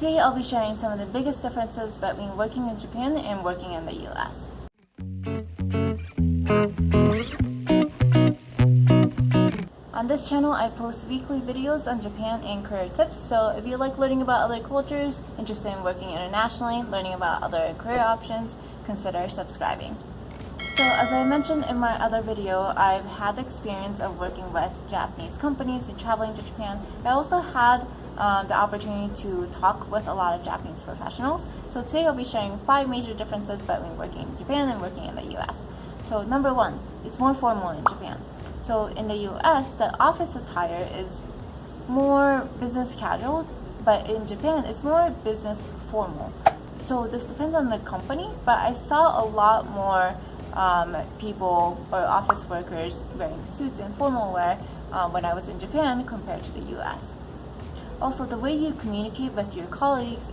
Today I'll be sharing some of the biggest differences between working in Japan and working in the US. On this channel, I post weekly videos on Japan and career tips, so if you like learning about other cultures, interested in working internationally, learning about other career options, consider subscribing. So as I mentioned in my other video, I've had the experience of working with Japanese companies and traveling to Japan. I also had the opportunity to talk with a lot of Japanese professionals. So today I'll be sharing 5 major differences between working in Japan and working in the US. So number 1, it's more formal in Japan. So in the US, the office attire is more business casual, but in Japan, it's more business formal. So this depends on the company, but I saw a lot more people or office workers wearing suits and formal wear when I was in Japan compared to the US. Also, the way you communicate with your colleagues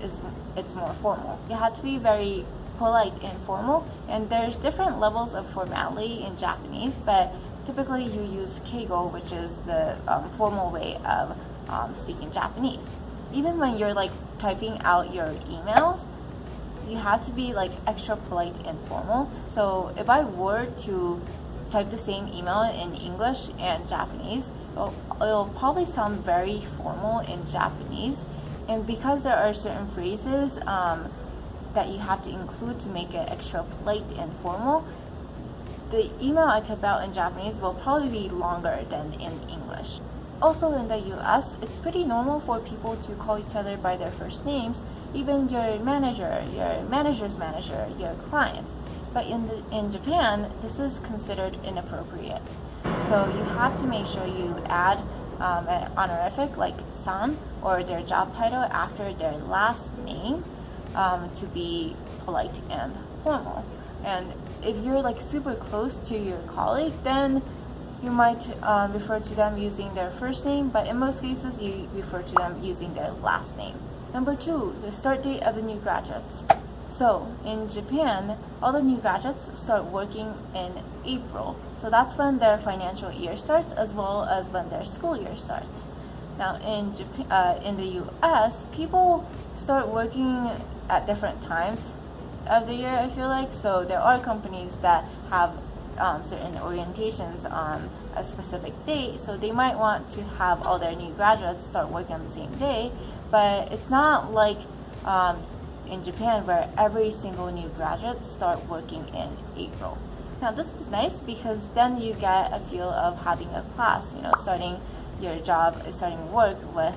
it's more formal. You have to be very polite and formal, and there's different levels of formality in Japanese, but typically you use keigo, which is the formal way of speaking Japanese. Even when you're like typing out your emails, you have to be like extra polite and formal. So if I were to type the same email in English and Japanese, it'll probably sound very formal in Japanese. And because there are certain phrases that you have to include to make it extra polite and formal, the email I type out in Japanese will probably be longer than in English. Also in the US, it's pretty normal for people to call each other by their first names, even your manager, your manager's manager, your clients. But in Japan, this is considered inappropriate. So you have to make sure you add an honorific like san or their job title after their last name to be polite and formal. And if you're like super close to your colleague, then you might refer to them using their first name, but in most cases you refer to them using their last name. Number 2, the start date of the new graduates. So in Japan, all the new graduates start working in April. So that's when their financial year starts, as well as when their school year starts. Now in Japan, in the US, people start working at different times of the year, I feel like. So there are companies that have certain orientations on a specific date, so they might want to have all their new graduates start working on the same day, but it's not like in Japan where every single new graduate start working in April. Now this is nice because then you get a feel of having a class, starting your job, starting work with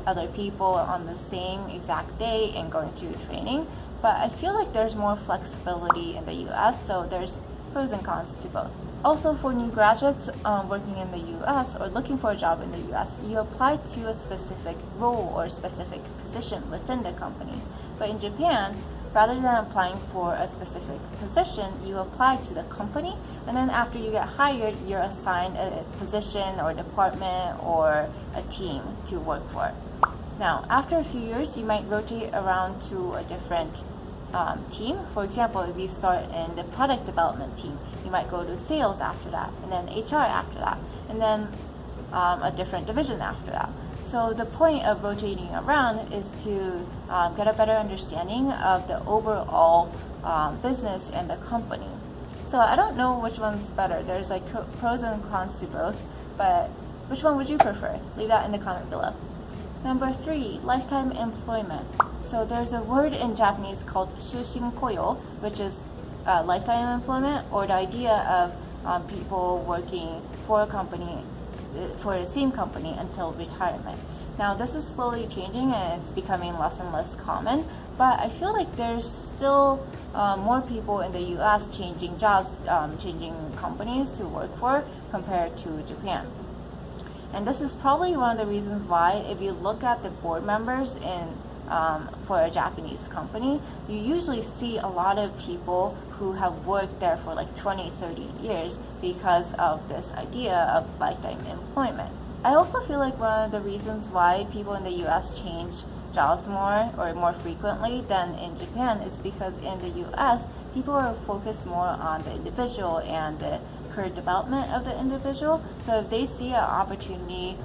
other people on the same exact day and going through training. But I feel like there's more flexibility in the US, so there's pros and cons to both. Also, for new graduates working in the US or looking for a job in the US, you apply to a specific role or specific position within the company. But in Japan, rather than applying for a specific position, you apply to the company, and then after you get hired, you're assigned a position or department or a team to work for. Now, after a few years, you might rotate around to a different team. For example, if you start in the product development team, you might go to sales after that, and then HR after that, and then a different division after that. So the point of rotating around is to get a better understanding of the overall business and the company. So I don't know which one's better. There's like pros and cons to both, but which one would you prefer? Leave that in the comment below. Number 3, lifetime employment. So there's a word in Japanese called shushin koyo, which is lifetime employment, or the idea of people working for a company, for the same company until retirement. Now this is slowly changing and it's becoming less and less common, but I feel like there's still more people in the US changing jobs, changing companies to work for compared to Japan. And this is probably one of the reasons why, if you look at the board members for a Japanese company, you usually see a lot of people who have worked there for like 20, 30 years because of this idea of lifetime employment. I also feel like one of the reasons why people in the US change jobs more frequently than in Japan is because in the US, people are focused more on the individual and the career development of the individual. So if they see an opportunity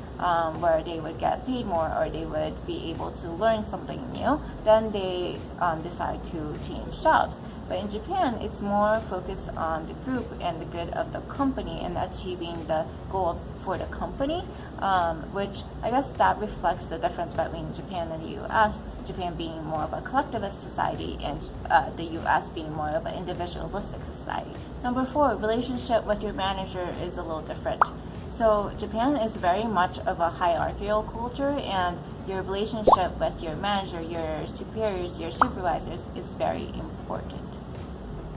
where they would get paid more or they would be able to learn something new, then they decide to change jobs. But in Japan, it's more focused on the group and the good of the company and achieving the goal for the company, which I guess that reflects the difference between Japan and the US. Japan being more of a collectivist society and the US being more of an individualistic society. Number 4, relationship with your manager is a little different. So Japan is very much of a hierarchical culture, and your relationship with your manager, your superiors, your supervisors is very important.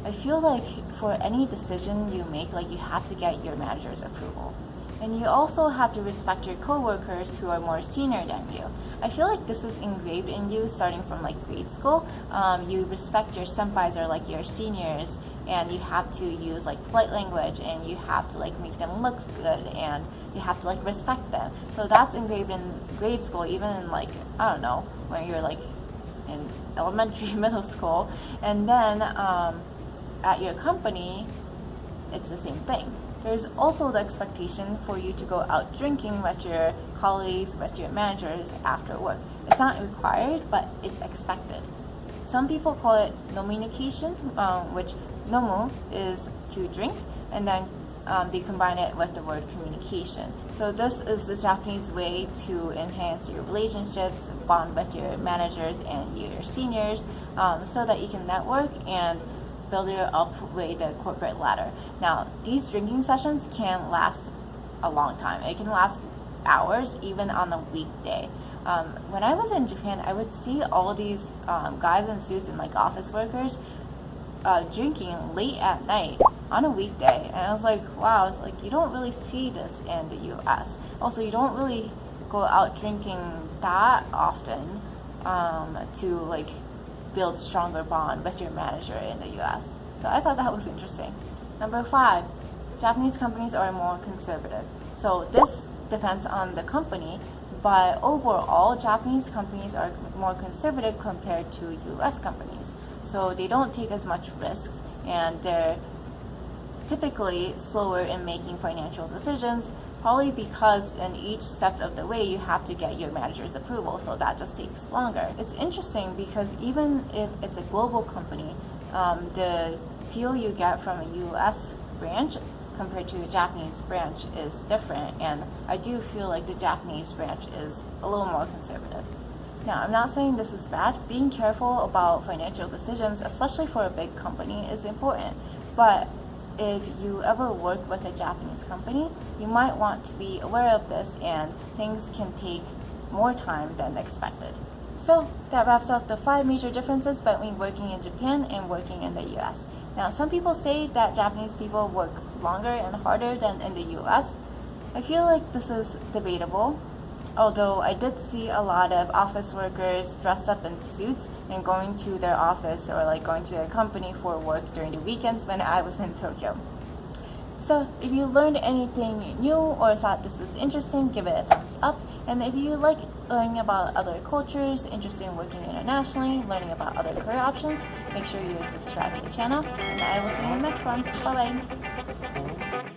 I feel like for any decision you make, like you have to get your manager's approval. And you also have to respect your coworkers who are more senior than you. I feel like this is engraved in you starting from like grade school. You respect your senpais or like your seniors, and you have to use like polite language, and you have to like make them look good, and you have to like respect them. So that's engraved in grade school, even in like, I don't know, when you're like in elementary, middle school. And then at your company, it's the same thing. There's also the expectation for you to go out drinking with your colleagues, with your managers after work. It's not required, but it's expected. Some people call it nominication, which nomu is to drink, and then they combine it with the word communication. So this is the Japanese way to enhance your relationships, bond with your managers and your seniors, so that you can network and build your upway the corporate ladder. Now, these drinking sessions can last a long time. It can last hours, even on a weekday. When I was in Japan, I would see all these guys in suits and like office workers drinking late at night on a weekday, and I was like, wow, like you don't really see this in the U.S. Also, you don't really go out drinking that often to like build stronger bond with your manager in the US. So I thought that was interesting. Number 5, Japanese companies are more conservative. So this depends on the company, but overall, Japanese companies are more conservative compared to US companies. So they don't take as much risks, and they're typically slower in making financial decisions, probably because in each step of the way you have to get your manager's approval, so that just takes longer. It's interesting because even if it's a global company, the feel you get from a US branch compared to a Japanese branch is different, and I do feel like the Japanese branch is a little more conservative. Now, I'm not saying this is bad. Being careful about financial decisions, especially for a big company, is important, but if you ever work with a Japanese company, you might want to be aware of this, and things can take more time than expected. So that wraps up the 5 major differences between working in Japan and working in the US. Now, some people say that Japanese people work longer and harder than in the US. I feel like this is debatable, although I did see a lot of office workers dressed up in suits and going to their office or like going to their company for work during the weekends when I was in Tokyo. So if you learned anything new or thought this was interesting, give it a thumbs up. And if you like learning about other cultures, interested in working internationally, learning about other career options, make sure you subscribe to the channel, and I will see you in the next one. Bye bye.